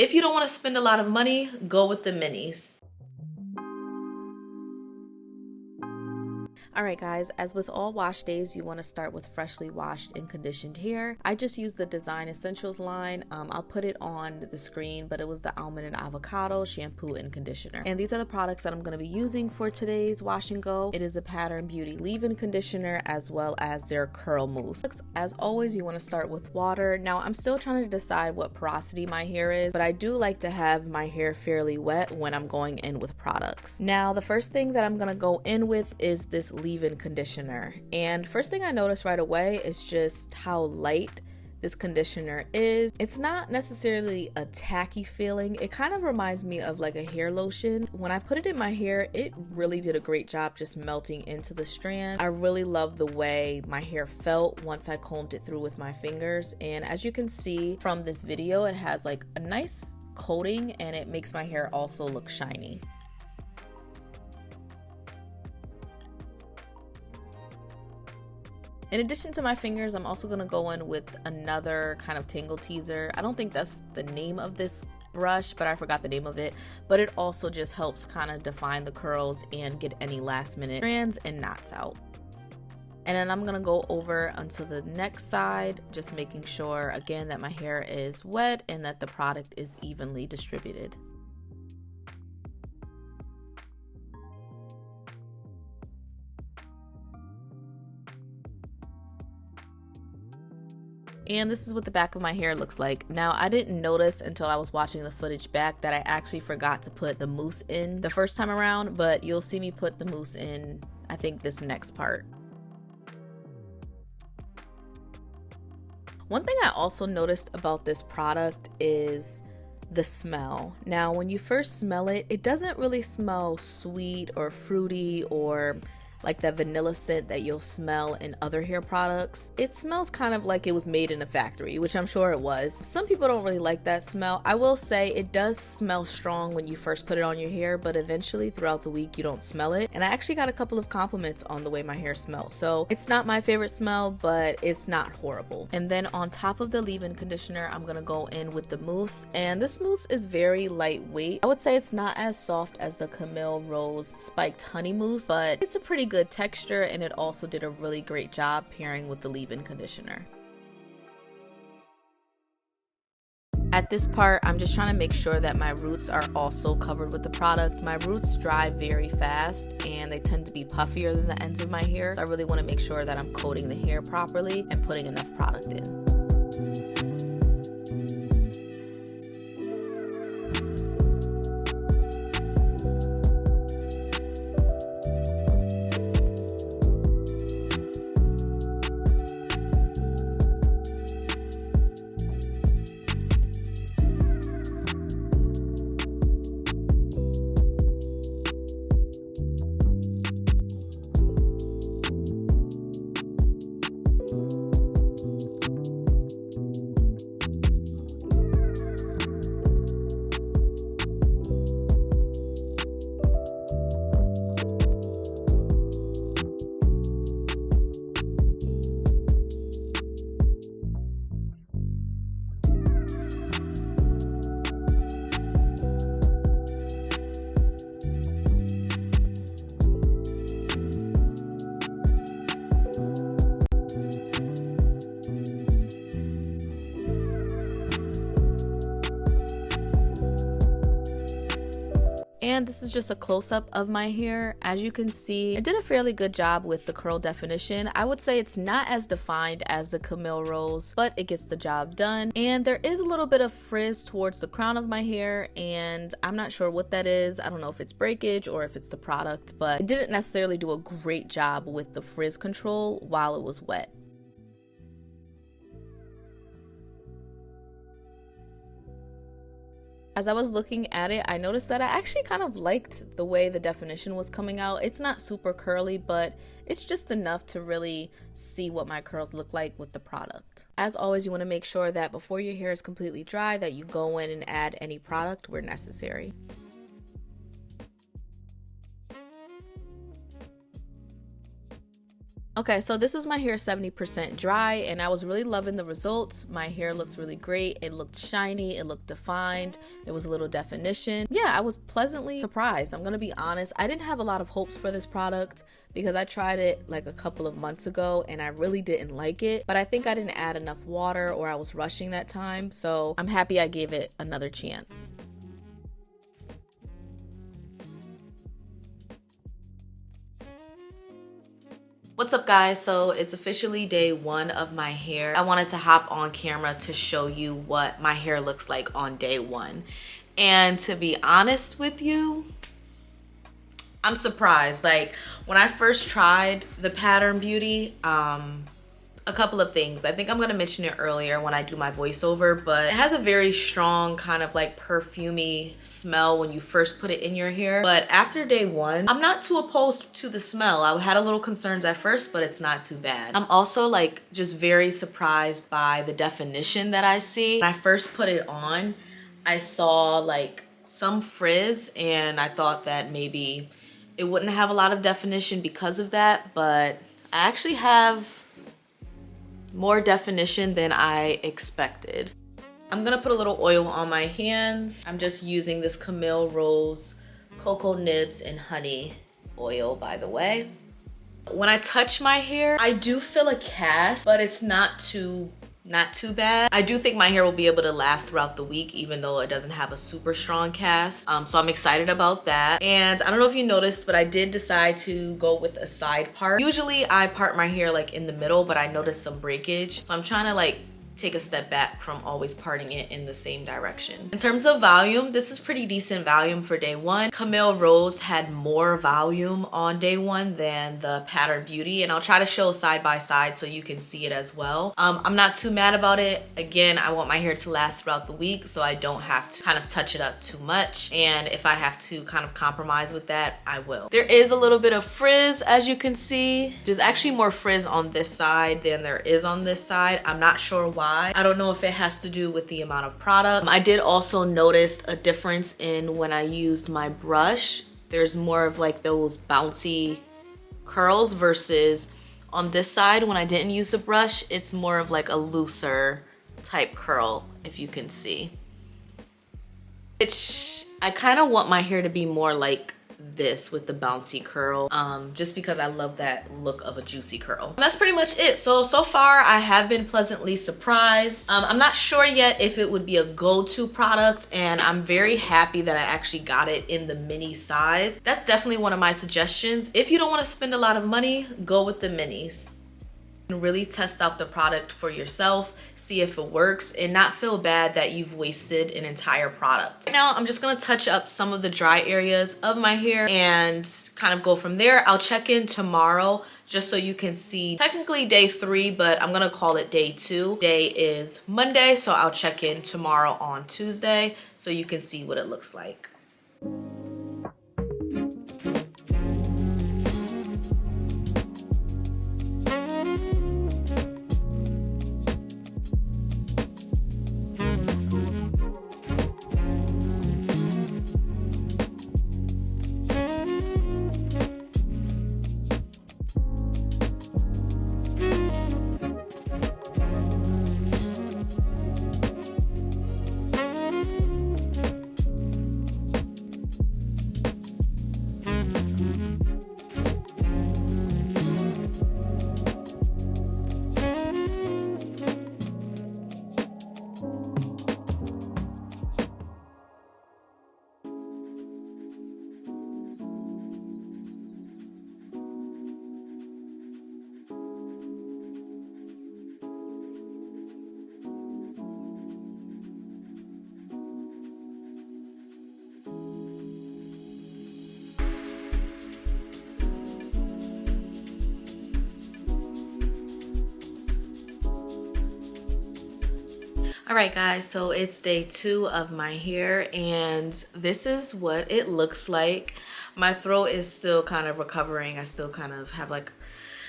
If you don't want to spend a lot of money, go with the minis. Alright guys, as with all wash days, you want to start with freshly washed and conditioned hair. I just used the Design Essentials line. I'll put it on the screen, but it was the Almond and Avocado shampoo and conditioner. And these are the products that I'm going to be using for today's wash and go. It is the Pattern Beauty leave-in conditioner as well as their curl mousse. As always, you want to start with water. Now I'm still trying to decide what porosity my hair is, but I do like to have my hair fairly wet when I'm going in with products. Now the first thing that I'm going to go in with is this leave-in conditioner, and first thing I noticed right away is just how light this conditioner is. It's not necessarily a tacky feeling. It kind of reminds me of like a hair lotion. When I put it in my hair, it really did a great job just melting into the strand. I really love the way my hair felt once I combed it through with my fingers, and as you can see from this video, it has like a nice coating and it makes my hair also look shiny. In addition to my fingers, I'm also going to go in with another kind of tangle teaser. I don't think that's the name of this brush, but I forgot the name of it. But it also just helps kind of define the curls and get any last minute strands and knots out. And then I'm going to go over onto the next side, just making sure again that my hair is wet and that the product is evenly distributed. And this is what the back of my hair looks like. Now, I didn't notice until I was watching the footage back that I actually forgot to put the mousse in the first time around, but you'll see me put the mousse in, I think, this next part. One thing I also noticed about this product is the smell. Now, when you first smell it, it doesn't really smell sweet or fruity or like that vanilla scent that you'll smell in other hair products. It smells kind of like it was made in a factory, which I'm sure it was. Some people don't really like that smell. I will say it does smell strong when you first put it on your hair, but eventually throughout the week you don't smell it. And I actually got a couple of compliments on the way my hair smells. So it's not my favorite smell, but it's not horrible. And then on top of the leave-in conditioner, I'm gonna go in with the mousse. And this mousse is very lightweight. I would say it's not as soft as the Camille Rose Spiked Honey Mousse, but it's a pretty good texture, and it also did a really great job pairing with the leave-in conditioner. At this part, I'm just trying to make sure that my roots are also covered with the product. My roots dry very fast and they tend to be puffier than the ends of my hair, so I really want to make sure that I'm coating the hair properly and putting enough product in. And this is just a close-up of my hair. As you can see, I did a fairly good job with the curl definition. I would say it's not as defined as the Camille Rose, but it gets the job done. And there is a little bit of frizz towards the crown of my hair, and I'm not sure what that is. I don't know if it's breakage or if it's the product, but it didn't necessarily do a great job with the frizz control while it was wet. As I was looking at it, I noticed that I actually kind of liked the way the definition was coming out. It's not super curly, but it's just enough to really see what my curls look like with the product. As always, you want to make sure that before your hair is completely dry that you go in and add any product where necessary. Okay, so this is my hair 70% dry, and I was really loving the results. My hair looked really great. It looked shiny, it looked defined, there was a little definition. Yeah, I was pleasantly surprised. I'm gonna be honest, I didn't have a lot of hopes for this product because I tried it like a couple of months ago and I really didn't like it, but I think I didn't add enough water or I was rushing that time, so I'm happy I gave it another chance. What's up guys? So it's officially day 1 of my hair. I wanted to hop on camera to show you what my hair looks like on day 1. And to be honest with you, I'm surprised. Like when I first tried the Pattern Beauty, a couple of things. I think I'm gonna mention it earlier when I do my voiceover, but it has a very strong kind of like perfumey smell when you first put it in your hair. But after day 1, I'm not too opposed to the smell. I had a little concerns at first, but it's not too bad. I'm also like just very surprised by the definition that I see. When I first put it on, I saw like some frizz and I thought that maybe it wouldn't have a lot of definition because of that, but I actually have more definition than I expected. I'm gonna put a little oil on my hands. I'm just using this Camille Rose Cocoa Nibs and Honey oil, by the way. When I touch my hair, I do feel a cast, but it's not too bad. I do think my hair will be able to last throughout the week, even though it doesn't have a super strong cast. So I'm excited about that. And I don't know if you noticed, but I did decide to go with a side part. Usually I part my hair like in the middle, but I noticed some breakage. So I'm trying to like take a step back from always parting it in the same direction. In terms of volume, this is pretty decent volume for day 1. Camille Rose had more volume on day 1 than the Pattern Beauty, and I'll try to show side by side so you can see it as well. I'm not too mad about it. Again, I want my hair to last throughout the week, so I don't have to kind of touch it up too much, and if I have to kind of compromise with that, I will. There is a little bit of frizz, as you can see. There's actually more frizz on this side than there is on this side. I'm not sure why. I don't know if it has to do with the amount of product. I did also notice a difference in when I used my brush. There's more of like those bouncy curls versus on this side when I didn't use the brush, it's more of like a looser type curl, if you can see. Which I kind of want my hair to be more like this with the bouncy curl, just because I love that look of a juicy curl. And that's pretty much it. So far I have been pleasantly surprised. I'm not sure yet if it would be a go-to product, and I'm very happy that I actually got it in the mini size. That's definitely one of my suggestions. If you don't want to spend a lot of money, go with the minis. Really test out the product for yourself, see if it works, and not feel bad that you've wasted an entire product. Right now, I'm just gonna touch up some of the dry areas of my hair and kind of go from there. I'll check in tomorrow just so you can see technically day 3, but I'm gonna call it day 2. Day is Monday, so I'll check in tomorrow on Tuesday so you can see what it looks like. All right guys, so it's day 2 of my hair and this is what it looks like. My throat is still kind of recovering. I still kind of have like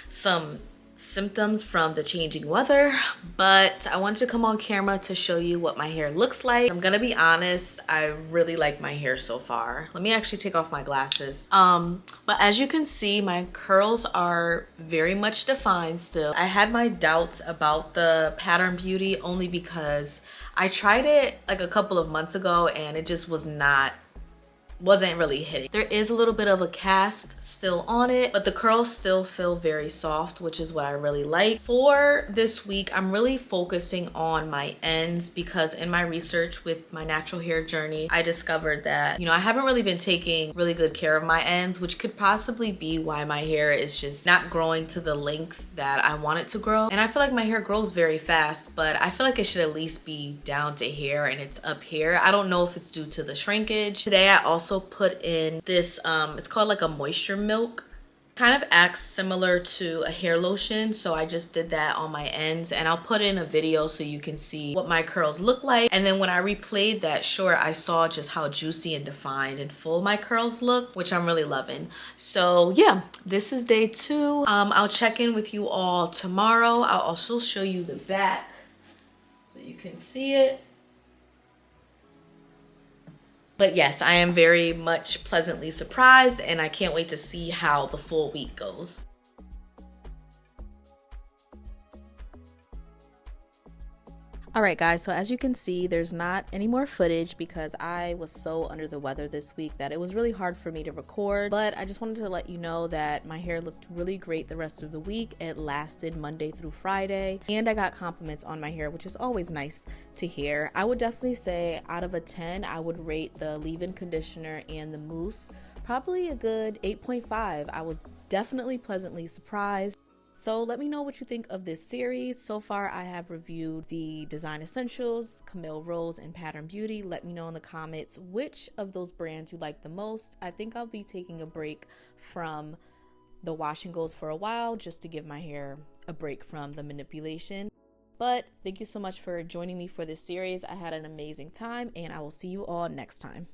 some symptoms from the changing weather, but I wanted to come on camera to show you what my hair looks like. I'm gonna be honest, I really like my hair so far. Let me actually take off my glasses. But as you can see, my curls are very much defined still. I had my doubts about the Pattern Beauty only because I tried it like a couple of months ago and it just wasn't really hitting. There is a little bit of a cast still on it, but the curls still feel very soft, which is what I really like. For this week, I'm really focusing on my ends because in my research with my natural hair journey, I discovered that, you know, I haven't really been taking really good care of my ends, which could possibly be why my hair is just not growing to the length that I want it to grow. And I feel like my hair grows very fast, but I feel like it should at least be down to here and it's up here. I don't know if it's due to the shrinkage. Today, I also put in this it's called like a moisture milk, kind of acts similar to a hair lotion, so I just did that on my ends, and I'll put in a video so you can see what my curls look like. And then when I replayed that short, I saw just how juicy and defined and full my curls look, which I'm really loving. So yeah, this is day 2. I'll check in with you all tomorrow. I'll also show you the back so you can see it. But yes, I am very much pleasantly surprised and I can't wait to see how the full week goes. All right, guys, so as you can see, there's not any more footage because I was so under the weather this week that it was really hard for me to record. But I just wanted to let you know that my hair looked really great the rest of the week. It lasted Monday through Friday, and I got compliments on my hair, which is always nice to hear. I would definitely say out of a 10, I would rate the leave-in conditioner and the mousse probably a good 8.5. I was definitely pleasantly surprised. So let me know what you think of this series. So far, I have reviewed the Design Essentials, Camille Rose, and Pattern Beauty. Let me know in the comments which of those brands you like the most. I think I'll be taking a break from the wash and goes for a while just to give my hair a break from the manipulation. But thank you so much for joining me for this series. I had an amazing time, and I will see you all next time.